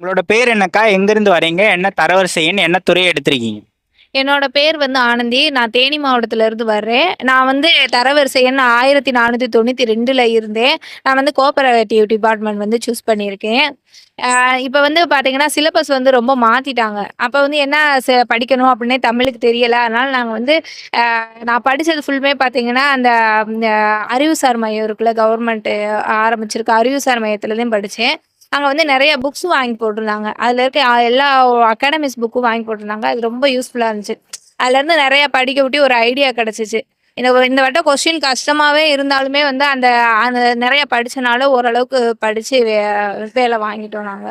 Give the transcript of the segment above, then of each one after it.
உங்களோட பேர் என்னக்கா? எங்கேருந்து வரீங்க? என்ன தரவரிசை எண்? என்ன துறை எடுத்திருக்கீங்க? என்னோட பேர் வந்து ஆனந்தி. நான் தேனி மாவட்டத்திலருந்து வர்றேன். நான் வந்து தரவரிசை எண் 1492ல இருந்தேன். நான் வந்து கோஆப்பரேட்டிவ் டிபார்ட்மெண்ட் வந்து சூஸ் பண்ணியிருக்கேன். இப்ப வந்து பார்த்தீங்கன்னா, சிலபஸ் வந்து ரொம்ப மாத்திட்டாங்க. அப்ப வந்து என்ன படிக்கணும் அப்டின்னே தமிழுக்கு தெரியல. அதனால நாங்க வந்து நான் படிச்சது ஃபுல்லுமே பார்த்தீங்கன்னா, அந்த அறிவுசார் மையம் இருக்குல்ல, கவர்மெண்ட் ஆரம்பிச்சிருக்க அறிவுசார் மையத்தில தான் படிச்சேன். அங்க வந்து நெறைய புக்ஸ் வாங்கி போட்டிருந்தாங்க. அதுல இருக்க எல்லா அகாடமிக்ஸ் புக்கும் வாங்கி போட்டிருந்தாங்க. அது ரொம்ப யூஸ்ஃபுல்லா இருந்துச்சு. அதுலேருந்து நெறைய படிக்க விட்டு ஒரு ஐடியா கிடைச்சுச்சு. இந்த வட்டம் கொஸ்டின் கஷ்டமாவே இருந்தாலுமே வந்து அந்த அந்த நெறைய படிச்சனால ஓரளவுக்கு படிச்சு வேலை வாங்கிட்டோம் நாங்க.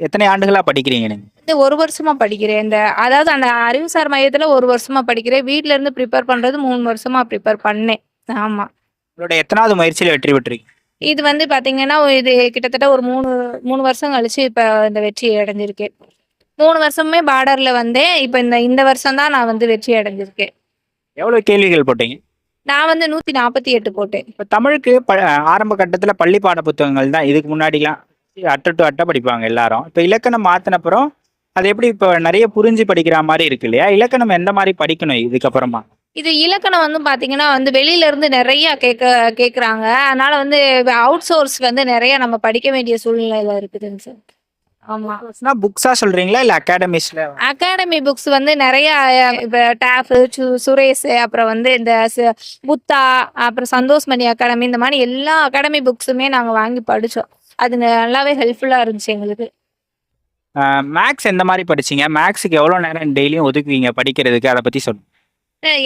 எத்தனை ஆண்டுகளா படிக்கிறீங்க நீங்க? இந்த 1 வருஷமா படிக்கிறேன். அதாவது அந்த அறிவுசார் மையத்துல 1 வருஷமா படிக்கிறேன். வீட்ல இருந்து ப்ரிப்பேர் பண்றது 3 வருஷமா ப்ரிப்பேர் பண்ணேன். ஆமா. உங்களோட எத்தனாவது முயற்சியில வெற்றி பெற்றீங்க? இது வந்து பார்த்தீங்கன்னா, இது கிட்டத்தட்ட ஒரு 3 வருஷம் கழிச்சு இப்ப இந்த வெற்றி அடைஞ்சிருக்கேன். 3 வருஷமுமே பார்டர்ல வந்தேன். இப்ப இந்த வருஷம் தான் நான் வந்து வெற்றி அடைஞ்சிருக்கேன். எவ்வளவு கேள்விகள் போட்டீங்க? நான் வந்து 148 போட்டேன். இப்ப தமிழுக்கு ஆரம்ப கட்டத்துல பள்ளி பாட புத்தகங்கள் தான் இதுக்கு முன்னாடிலாம் அட்டை டு அட்டை படிப்பாங்க எல்லாரும். இப்ப இலக்கணம் மாத்தினப்புறம் அது எப்படி இப்ப நிறைய புரிஞ்சு படிக்கிற மாதிரி இருக்கு இல்லையா? இலக்கணம் எந்த மாதிரி படிக்கணும் இதுக்கப்புறமா? இது இலக்கணம் வந்து பார்த்தீங்கன்னா வந்து வெளியில இருந்து நெறைய கேட்குறாங்க. அதனால வந்து அவுட் சோர்ஸ் வந்து நெறைய நம்ம படிக்க வேண்டிய சூழ்நிலையில இருக்குதுங்க சார். ஆமா. புக்ஸா சொல்றீங்களா இல்ல அகாடமிஸ்ல? அகாடமி புக்ஸ் வந்து நெறைய இப்ப டேஃப், சுரேஷ், அப்புறம் வந்து இந்த புத்தா, அப்புறம் சந்தோஷ்மணி அகாடமி இந்த மாரி எல்லா அகாடமி புக்ஸுமே நாங்க வாங்கி படிச்சோம். அது நல்லாவே ஹெல்ப்ஃபுல்லா இருந்துச்சு எங்களுக்கு. மேக்ஸ் எந்த மாதிரி படிச்சீங்க? மேக்ஸுக்கு எவ்வளவு நேரம் டெய்லியும் ஒதுக்குவீங்க படிக்கிறதுக்கு? அதை பத்தி சொல்லுங்க.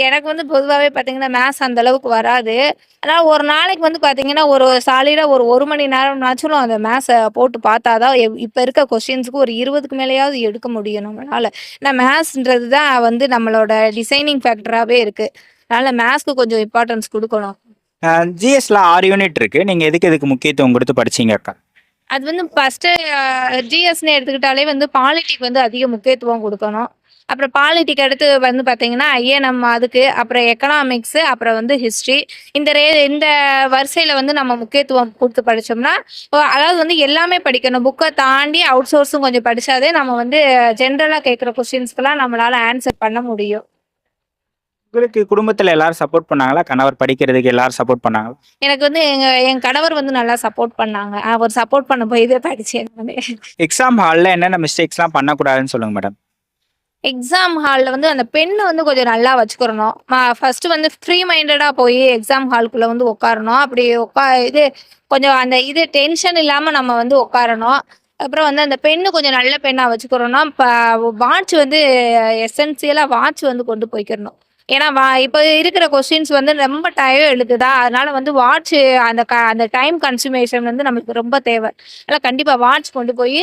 எனக்கு வந்து பொதுவாவே பார்த்தீங்கன்னா, மேத்ஸ் அந்த அளவுக்கு வராது. அதனால ஒரு நாளைக்கு வந்து பார்த்தீங்கன்னா, ஒரு சாலிடா ஒரு 1 மணி நேரம்னாச்சும் அந்த மேத்ஸ போட்டு பார்த்தா தான், இப்ப இருக்க கொஸ்டின்ஸ்க்கு ஒரு 20க்கு மேலயாவது எடுக்க முடியும் நம்மளால. ஏன்னா மேத்ஸ்ன்றது தான் வந்து நம்மளோட டிசைனிங் ஃபேக்டராவே இருக்கு. அதனால மேத்ஸ்க்கு கொஞ்சம் இம்பார்ட்டன்ஸ் குடுக்கணும். ஜிஎஸ்ல 6 யூனிட் இருக்கு. நீங்க எதுக்கு முக்கியத்துவம் கொடுத்து படிச்சீங்க அக்கா? அது வந்து ஃபர்ஸ்ட்டு ஜிஎஸ்ன்னு எடுத்துக்கிட்டாலே வந்து பாலிட்டிக்கு வந்து அதிக முக்கியத்துவம் குடுக்கணும். அப்புறம் பாலிட்டிக்கு அடுத்து வந்து பார்த்தீங்கன்னா, ஐஏஎம் அதுக்கு, அப்புறம் எக்கனாமிக்ஸு, அப்புறம் வந்து ஹிஸ்ட்ரி. இந்த வரிசையில வந்து நம்ம முக்கியத்துவம் குடுத்து படிச்சோம்னா, அதாவது வந்து எல்லாமே படிக்கணும். புக்க தாண்டி அவுட் சோர்ஸும் கொஞ்சம் படிச்சாதே நம்ம வந்து ஜென்ரலா கேட்குற கொஸ்டின்ஸ்க்குலாம் நம்மளால ஆன்சர் பண்ண முடியும். உங்களுக்கு குடும்பத்துல எல்லாரும் சப்போர்ட் பண்ணாங்களா? கணவர் படிக்கிறதுக்கு எல்லாரும் சப்போர்ட் பண்ணாங்களா? எனக்கு வந்து என் கணவர் வந்து நல்லா சப்போர்ட் பண்ணாங்க. அவர் சப்போர்ட் பண்ண போய் தான் படிச்சேன் நானு. எக்ஸாம் ஹால்ல என்னென்ன மிஸ்டேக்ஸ்லாம் பண்ணக்கூடாதுன்னு சொல்லுங்க மேடம். எக்ஸாம் ஹால்ல வந்து அந்த பென்னு வந்து கொஞ்சம் நல்லா வச்சுக்கிறணும். ஃபர்ஸ்ட்டு வந்து ஃப்ரீ மைண்டடா போய் எக்ஸாம் ஹால்குள்ள வந்து உட்காரணும். அப்படி இது கொஞ்சம் அந்த டென்ஷன் இல்லாம நம்ம வந்து உட்காரணும். அப்புறம் வந்து அந்த பென்னு கொஞ்சம் நல்ல பென்னா வச்சுக்கிறோம்னா, வாட்ச் வந்து எசென்சியலா வாட்ச் வந்து கொண்டு போய்க்கிறணும். ஏன்னா, இப்ப இருக்கிற கொஸ்டின்ஸ் வந்து ரொம்ப டைம் எடுக்குதா, அதனால வந்து வாட்ச் அந்த டைம் கன்சுமேஷன் வந்து நமக்கு ரொம்ப தேவை. அதனால கண்டிப்பா வாட்ச் கொண்டு போய்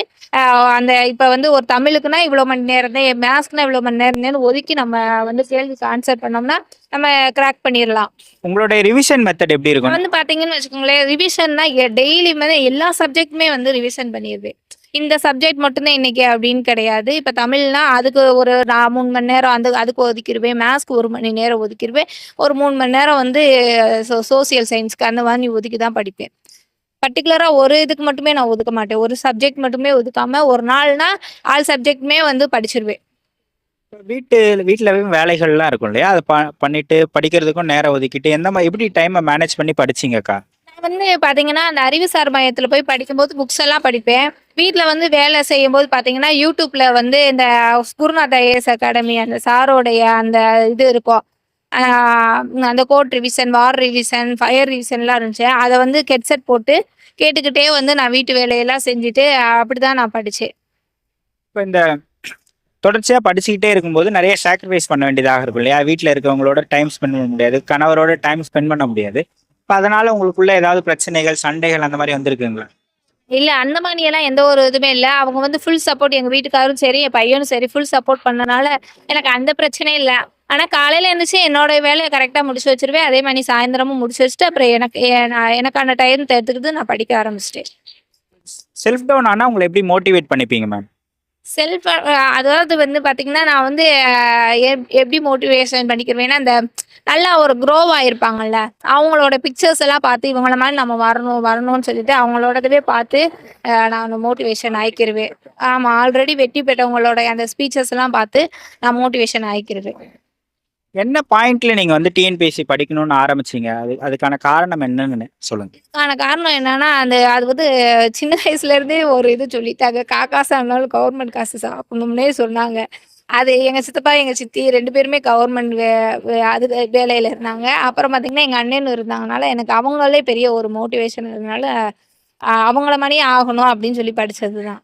அந்த இப்ப வந்து ஒரு தமிழுக்குன்னா இவ்வளோ மணி நேரம் தான், மேத்ஸ்க்குன்னா இவ்வளோ மணி நேரம்னு ஒதுக்கி நம்ம வந்து கேள்விக்கு ஆன்சர் பண்ணோம்னா, நம்ம கிராக் பண்ணிரலாம். உங்களுடைய ரிவிஷன் மெத்தட் எப்படி இருக்கும்? வந்து பார்த்தீங்கன்னு வச்சுக்கோங்களேன், ரிவிஷன்னா டெய்லி வந்து எல்லா சப்ஜெக்ட்டுமே வந்து ரிவிஷன் பண்ணிருவேன். இந்த சப்ஜெக்ட் மட்டும் தான் இன்னைக்கு அப்படின்னு கிடையாது. இப்ப தமிழ்னா அதுக்கு ஒரு நான் 3 மணி நேரம் அதுக்கு ஒதுக்கிருவேன். மேத்ஸ்க்கு 1 மணி நேரம் ஒதுக்கிருவேன். ஒரு 3 மணி நேரம் வந்து சோசியல் சயின்ஸ்க்கு அந்த மாதிரி ஒதுக்கி தான் படிப்பேன். பர்ட்டிகுலரா ஒரு இதுக்கு மட்டுமே நான் ஒதுக்க மாட்டேன். ஒரு சப்ஜெக்ட் மட்டுமே ஒதுக்காம ஒரு நாள்னா ஆல் சப்ஜெக்ட்டுமே வந்து படிச்சிருவேன். வீட்ல வேலைகள்லாம் இருக்கும் இல்லையா? அத பண்ணிட்டு படிக்கிறதுக்கும் நேரம் ஒதுக்கிட்டு எப்படி டைம மேனேஜ் பண்ணி படிச்சீங்கக்கா? நான் வந்து பார்த்தீங்கன்னா, அந்த அறிவுசார் மையத்தில போய் படிக்கும்போது புக்ஸ் எல்லாம் படிப்பேன். வீட்ல வந்து வேலை செய்யும்போது பார்த்தீங்கன்னா, YouTubeல வந்து இந்த குருநாத் ஐஏஎஸ் அகாடமி அந்த சாரோடைய அந்த இது இருக்கும். ஆ அந்த கோட் ரிவிஷன், வார் ரிவிஷன், ஃபயர் ரிவிஷன்லாம் இருந்துச்சு. அத வந்து ஹெட்செட் போட்டு கேட்டுக்கிட்டே வந்து நான் வீட்டு வேலையெல்லாம் செஞ்சுட்டு அப்படிதான் நான் படிச்சேன். இப்ப இந்த தொடர்ச்சியா படிச்சுக்கிட்டே இருக்கும்போது நிறைய சாக்ரிஃபைஸ் பண்ண வேண்டியதாக இருக்கும் இல்லையா? வீட்ல இருக்கவங்களோட டைம் ஸ்பெண்ட் பண்ண முடியாது. கணவரோட டைம் ஸ்பெண்ட் பண்ண முடியாது. இப்ப அதனால உங்களுக்குள்ள ஏதாவது பிரச்சனைகள், சண்டைகள் அந்த மாதிரி வந்திருக்குங்களா? இல்ல அந்த மாரியெல்லாம் எந்த ஒரு இதுவுமே இல்ல. அவங்க வந்து ஃபுல் சப்போர்ட் எங்க வீட்டுக்காரரும் சரி, என் பையனும் சரி ஃபுல் சப்போர்ட் பண்ணனால எனக்கு அந்த பிரச்சனையும் இல்ல. ஆனா காலையில எந்திரிச்சு என்னோட வேலைய கரெக்ட்டா முடிச்சு வச்சுருவேன். அதே மாரி சாயந்தரமும் முடிச்சு வச்சுட்டு, அப்புறம் எனக்கான டைம் எடுத்துக்கிட்டு நான் படிக்க ஆரம்பிச்சுட்டேன். செல்ஃப் டவுன் ஆனா உங்கள எப்படி மோட்டிவேட் பண்ணிப்பீங்க மேம்? செல்ஃப் அதாவது வந்து பார்த்தீங்கன்னா, நான் வந்து எப்படி மோட்டிவேஷன் பண்ணிக்கிருவேன்னா, அந்த நல்லா ஒரு க்ரோவ் ஆயிருப்பாங்கல்ல, அவங்களோட பிக்சர்ஸ் எல்லாம் பார்த்து இவங்கள மாரி நம்ம வரணும், வரணும்னு சொல்லிட்டு அவங்களோடதவே பார்த்து நான் மோட்டிவேஷன் ஆயிக்கிருவேன். ஆமா, ஆல்ரெடி வெற்றி பெற்றவங்களோட அந்த ஸ்பீச்சஸ் எல்லாம் பார்த்து நான் மோட்டிவேஷன் ஆயிக்கிருவேன். என்ன பாயிண்ட்ல நீங்க வந்து டிஎன்பிஎஸ்சி படிக்கணும்னு ஆரம்பிச்சீங்க? அதுக்கான காரணம் என்னன்னு சொல்லுங்க. அதுக்கான காரணம் என்னன்னா, அது வந்து சின்ன வயசுலேருந்தே ஒரு இது சொல்லிட்டாங்க. காக்கா சாப்பிட்டாலும் கவர்மெண்ட் காசு சாப்பிடணும்னே சொன்னாங்க. அது எங்க சித்தப்பா, எங்க சித்தி 2 பேருமே கவர்மெண்ட் வே வே அது வேலையில இருந்தாங்க. அப்புறம் பார்த்தீங்கன்னா, எங்க அண்ணனும் இருந்தாங்கனால, எனக்கு அவங்களே பெரிய ஒரு மோட்டிவேஷன் இருந்தனால, அவங்கள மாரியே ஆகணும் அப்படின்னு சொல்லி படிச்சது தான்.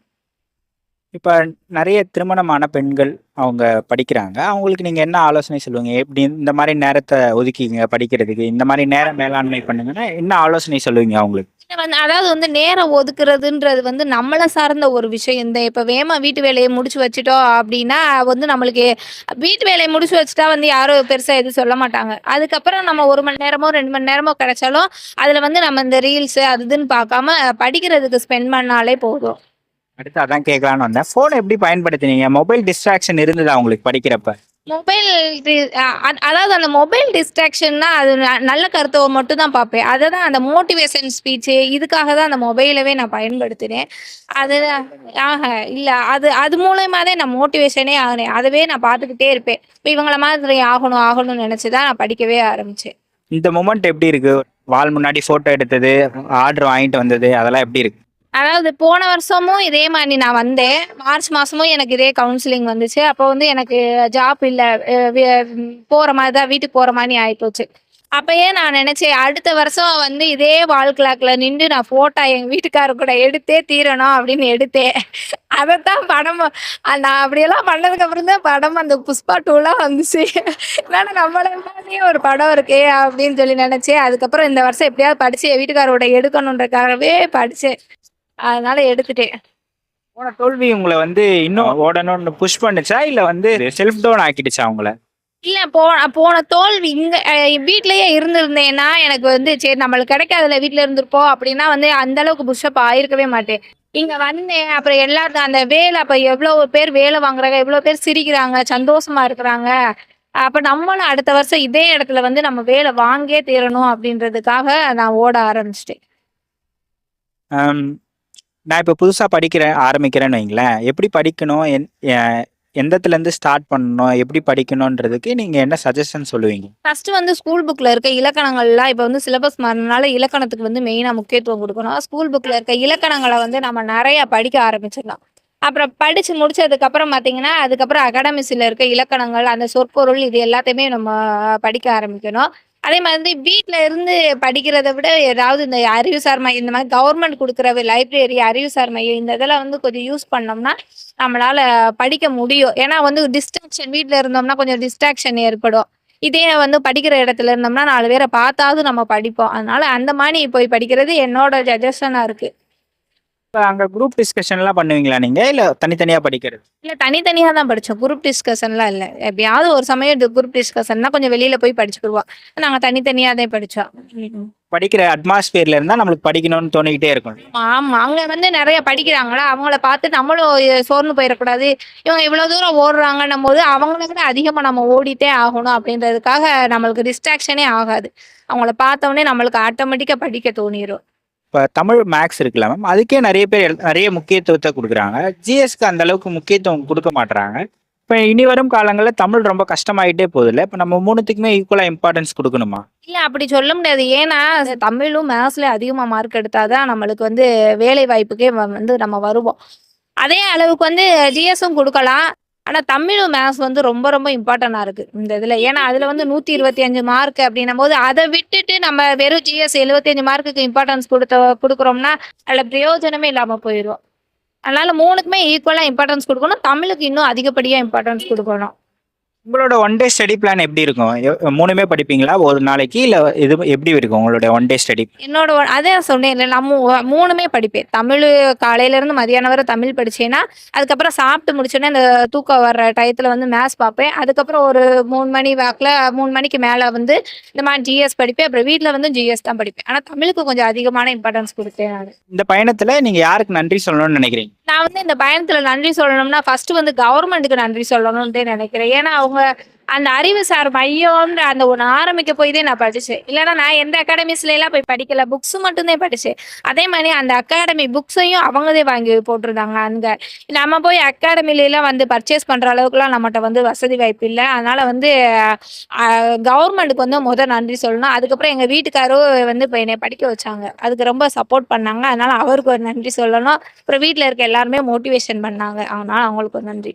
இப்ப நெறைய திருமணமான பெண்கள் அவங்க படிக்கிறாங்க. அவங்களுக்கு நீங்க என்ன ஆலோசனை சொல்லுவீங்க? எப்படி இந்த மாரி நேரத்த ஒதுக்கிங்க படிக்கிறதுக்கு, இந்த மாரி நேர மேலாண்மை பண்ணுங்கன்னா, என்ன ஆலோசனை சொல்லுவீங்க அவங்களுக்கு? அதாவது வந்து நேரம் ஒதுக்குறதுன்றது வந்து நம்மள சார்ந்த ஒரு விஷயம் தான். இப்ப வேகமா வீட்டு வேலைய முடிச்சு வச்சுட்டோம் அப்படின்னா, வந்து நம்மளுக்கு வீட்டு வேலைய முடிச்சு வச்சுட்டா வந்து யாரும் பெருசா எதுவும் சொல்ல மாட்டாங்க. அதுக்கப்புறம் நம்ம 1 மணி நேரமோ, 2 மணி நேரமோ கிடைச்சாலும், அதுல வந்து நம்ம இந்த ரீல்ஸ் அது இதுன்னு பார்க்காம படிக்கிறதுக்கு ஸ்பெண்ட் பண்ணாலே போதும். அடுத்து அதான் கேட்கலான்னு வந்தேன். ஃபோன எப்படி பயன்படுத்தினீங்க? மொபைல் டிஸ்ட்ராக்ஷன் இருந்ததா உங்களுக்கு படிக்கிறப்ப? மொபைல் டி அ அத் அதாவது அந்த மொபைல் டிஸ்ட்ராக்ஷன்னா அது நல்ல கருத்த மட்டும் தான் பார்ப்பேன். அததான் அந்த மோட்டிவேஷன் ஸ்பீச்சு இதுக்காக தான் அந்த மொபைலவே நான் பயன்படுத்தினேன். அது இல்ல. அது அது மூலியமா தான் நான் மோட்டிவேஷனே ஆனேன். அதவே நான் பார்த்துக்கிட்டே இருப்பேன். இப்ப இவங்கள மாதிரி ஆகணும், ஆகணும்னு நெனச்சு தான் நான் படிக்கவே ஆரம்பிச்சேன். இந்த மொமெண்ட் எப்படி இருக்கு? வால் முன்னாடி ஃபோட்டோ எடுத்தது, ஆர்டர் வாங்கிட்டு வந்தது அதெல்லாம் எப்படி இருக்கு? அதாவது போன வருஷமும் இதே மாரி நான் வந்தேன். மார்ச் மாசமும் எனக்கு இதே கவுன்சிலிங் வந்துச்சு. அப்போ வந்து எனக்கு ஜாப் இல்ல. அ வே போற மாரி தான் வீட்டுக்கு போற மாரி ஆயிப்போச்சு. அப்பயே நான் நெனச்சேன், அடுத்த வருஷம் வந்து இதே வால் கிளாக்ல நின்று நான் ஃபோட்டோ எங்க வீட்டுக்காரர் கூட எடுத்தே தீரணும் அப்படின்னு எடுத்தேன். அதத்தான் படமா நான் அப்படியெல்லாம் பண்ணதுக்கு அப்புறம் தான் படம் அந்த புஷ்பா 2லாம் வந்துச்சு. என்னடா நம்மள மாதிரியே ஒரு படம் இருக்கே அப்படின்னு சொல்லி நெனச்சேன். அதுக்கப்புறம் இந்த வருஷம் எப்படியாவது படிச்சு என் வீட்டுக்காரரோட எடுக்கணுன்றதுக்காகவே படிச்சேன். அதனால எடுத்துட்டேன். போன தோல்வி உங்கள வந்து இன்னும் ஓடணும்னு புஷ் பண்ணுச்சா? இல்ல வந்து செல்ஃப் டவுன் ஆக்கிடுச்சா உங்கள? இல்ல போன தோல்வி இங்க வீட்லயே இருந்திருந்தேன்னா, எனக்கு வந்து சரி நம்மளுக்கு கிடைக்காதுல்ல வீட்ல இருந்திருப்போம் அப்படின்னா வந்து அந்த அளவுக்கு புஷ்அப் ஆயிருக்கவே மாட்டேன். இங்க வந்தேன். அப்புறம் எல்லாரும் அந்த வேலை அப்ப எவ்வளோ பேர் வேலை வாங்குறாங்க, எவ்வளோ பேர் சிரிக்கிறாங்க, சந்தோஷமா இருக்கிறாங்க. அப்ப நம்மளும் அடுத்த வருஷம் இதே இடத்துல வந்து நம்ம வேலை வாங்கியே தீரணும் அப்படின்றதுக்காக நான் ஓட ஆரம்பிச்சுட்டேன். அம் நான் இப்ப புதுசா ஆரம்பிக்கிறேன்னு வைங்களேன். எப்படி படிக்கணும்? எந்தத்துலேருந்து ஸ்டார்ட் பண்ணணும்? எப்படி படிக்கணுன்றதுக்கு நீங்க என்ன சஜஷன் சொல்லுவீங்க? ஃபர்ஸ்ட்டு வந்து ஸ்கூல் புக்ல இருக்க இலக்கணங்கள்லாம் இப்ப வந்து சிலபஸ் மாறுனனால இலக்கணத்துக்கு வந்து மெயினா முக்கியத்துவம் குடுக்கணும். ஸ்கூல் புக்ல இருக்க இலக்கணங்கள வந்து நம்ம நெறைய படிக்க ஆரம்பிச்சிடலாம். அப்புறம் படிச்சு முடிச்சதுக்கப்புறம் பார்த்தீங்கன்னா, அதுக்கப்புறம் அகாடமிஸ்ல இருக்க இலக்கணங்கள், அந்த சொற்பொருள் இது எல்லாத்தையுமே நம்ம படிக்க ஆரம்பிக்கணும். அதே மாதிரி வீட்ல இருந்து படிக்கிறத விட ஏதாவது இந்த அறிவுசார் மையம் இந்த மாரி கவர்மெண்ட் குடுக்குற லைப்ரரி, அறிவுசார் மையம் இந்த இதெல்லாம் வந்து கொஞ்சம் யூஸ் பண்ணோம்னா, நம்மளால படிக்க முடியும். ஏன்னா வந்து டிஸ்ட்ராக்ஷன் வீட்ல இருந்தோம்னா கொஞ்சம் டிஸ்ட்ராக்ஷன் ஏற்படும். இதே வந்து படிக்கிற இடத்துல இருந்தோம்னா 4 பேர பார்த்தாவது நம்ம படிப்போம். அதனால அந்த மாரி போய் படிக்கிறது என்னோட சஜஷனா இருக்கு. இப்ப அங்க குரூப் டிஸ்கஷன்லாம் பண்ணுவீங்களா நீங்க? இல்ல தனித்தனியா படிக்கிறது? இல்ல தனித்தனியா தான் படிச்சோம். குரூப் டிஸ்கஷன்லாம் இல்ல. எப்பயாவது ஒரு சமயம் குரூப் டிஸ்கஷன்னா கொஞ்சம் வெளியில போய் படிச்சுக்குருவோம். நாங்க தனித்தனியா தான் படிச்சோம். ம். படிக்கிற அட்மாஸ்பியர்ல இருந்தா நம்மளுக்கு படிக்கணும்னு தோணிக்கிட்டே இருக்கும். ஆமா. அங்க வந்து நெறைய படிக்கிறாங்களா, அவங்கள பார்த்து நம்மளும் சோர்ந்து போயிறக்கூடாது. இவங்க இவ்வளோ தூரம் ஓடுறாங்கன்னும்போது, அவங்கள விட அதிகமா நம்ம ஓடிட்டே ஆகணும் அப்படின்றதுக்காக நம்மளுக்கு டிஸ்ட்ராக்ஷனே ஆகாது. அவங்கள பார்த்தோனே நம்மளுக்கு ஆட்டோமேட்டிக்கா படிக்க தோணிரும். இப்ப தமிழ், மேத்ஸ் இருக்குல்ல மேம். அதுக்கே நெறைய பேர் நெறைய முக்கியத்துவத்த குடுக்குறாங்க. ஜிஎஸ்க்கு அந்த அளவுக்கு முக்கியத்துவம் குடுக்க மாட்றாங்க. இப்ப இனி வரும் காலங்கள்ல தமிழ் ரொம்ப கஷ்டமாயிட்டே போகுதுல்ல. இப்ப நம்ம 3த்துக்குமே ஈக்குவலா இம்பார்ட்டன்ஸ் குடுக்கணுமா? இல்ல அப்படி சொல்ல முடியாது. ஏன்னா, தமிழும், மேத்ஸ்லயும் அதிகமா மார்க் எடுத்தா தான் நம்மளுக்கு வந்து வேலை வாய்ப்புக்கே வந்து நம்ம வருவோம். அதே அளவுக்கு வந்து ஜிஎஸும் குடுக்கலாம். ஆனா, தமிழும், மேத்ஸ் வந்து ரொம்ப ரொம்ப இம்பார்ட்டன்ட்டா இருக்கு இந்த இதுல. ஏன்னா, அதுல வந்து 125 மார்க் அப்படின்னும்போது, அத விட்டுட்டு நம்ம வெறும் ஜிஎஸ் 75 மார்க்குக்கு இம்பார்ட்டன்ஸ் குடுக்குறோம்னா, அதுல பிரயோஜனமே இல்லாம போயிரும். அதனால 3க்குமே ஈக்குவலா இம்பார்ட்டன்ஸ் குடுக்கணும். தமிழுக்கு இன்னும் அதிகப்படியா இம்பார்ட்டன்ஸ் குடுக்கணும். உங்களோட ஒன் டே ஸ்டடி பிளான் எப்படி இருக்கும்? 3மே படிப்பீங்களா ஒரு நாளைக்கு? இல்ல இது எப்படி இருக்கும் உங்களுடைய ஒன் டே ஸ்டடி? என்னோட அதான் சொன்னேன்ல, நான் 3மே படிப்பேன். தமிழ் காலையிலேருந்து மதியானம் வரை தமிழ் படிச்சேன்னா, அதுக்கப்புறம் சாப்பிட்டு முடிச்சோனே அந்த தூக்கம் வர்ற டயத்துல வந்து மேத்ஸ் பார்ப்பேன். அதுக்கப்புறம் ஒரு 3 மணி வாக்குல 3 மணிக்கு மேல வந்து இந்த மாரி ஜிஎஸ் படிப்பேன். அப்புறம் வீட்ல வந்து ஜிஎஸ் தான் படிப்பேன். ஆனா தமிழுக்கு கொஞ்சம் அதிகமான இம்பார்ட்டன்ஸ் குடுத்தேன் நானு. இந்த பயணத்துல நீங்க யாருக்கு நன்றி சொல்லணும்னு நினைக்கிறீங்க? நான் வந்து இந்த பயணத்துல நன்றி சொல்லணும்னா, ஃபர்ஸ்ட் வந்து கவர்மெண்ட்டுக்கு நன்றி சொல்லணும்னு நினைக்கிறேன். ஏன்னா, அவங்க அந்த அறிவுசார் மையம்ன்ற அந்த ஒண்ணு ஆரம்பிக்க போய் தான் நான் படிச்சேன். இல்லன்னா நான் எந்த அகாடமிஸ்லலாம் போய் படிக்கல. புக்ஸ் மட்டும் தான் படிச்சேன். அதே மாரி அந்த அகாடமி புக்ஸையும் அவங்க தான் வாங்கி போட்டிருந்தாங்க அங்க. நம்ம போய் அகாடமிலலாம் வந்து பர்ச்சேஸ் பண்ற அளவுக்குலாம் நம்மட்ட வந்து வசதி வாய்ப்பு இல்ல. அதனால வந்து கவர்மெண்ட்டுக்கு வந்து நன்றி சொல்லணும். அதுக்கப்புறம் எங்க வீட்டுக்காரும் வந்து இப்ப என்னைய படிக்க வச்சாங்க. அதுக்கு ரொம்ப சப்போர்ட் பண்ணாங்க. அதனால அவருக்கு ஒரு நன்றி சொல்லணும். அப்புறம் வீட்ல இருக்க எல்லாருமே மோட்டிவேஷன் பண்ணாங்க. அதனால அவங்களுக்கு ஒரு நன்றி.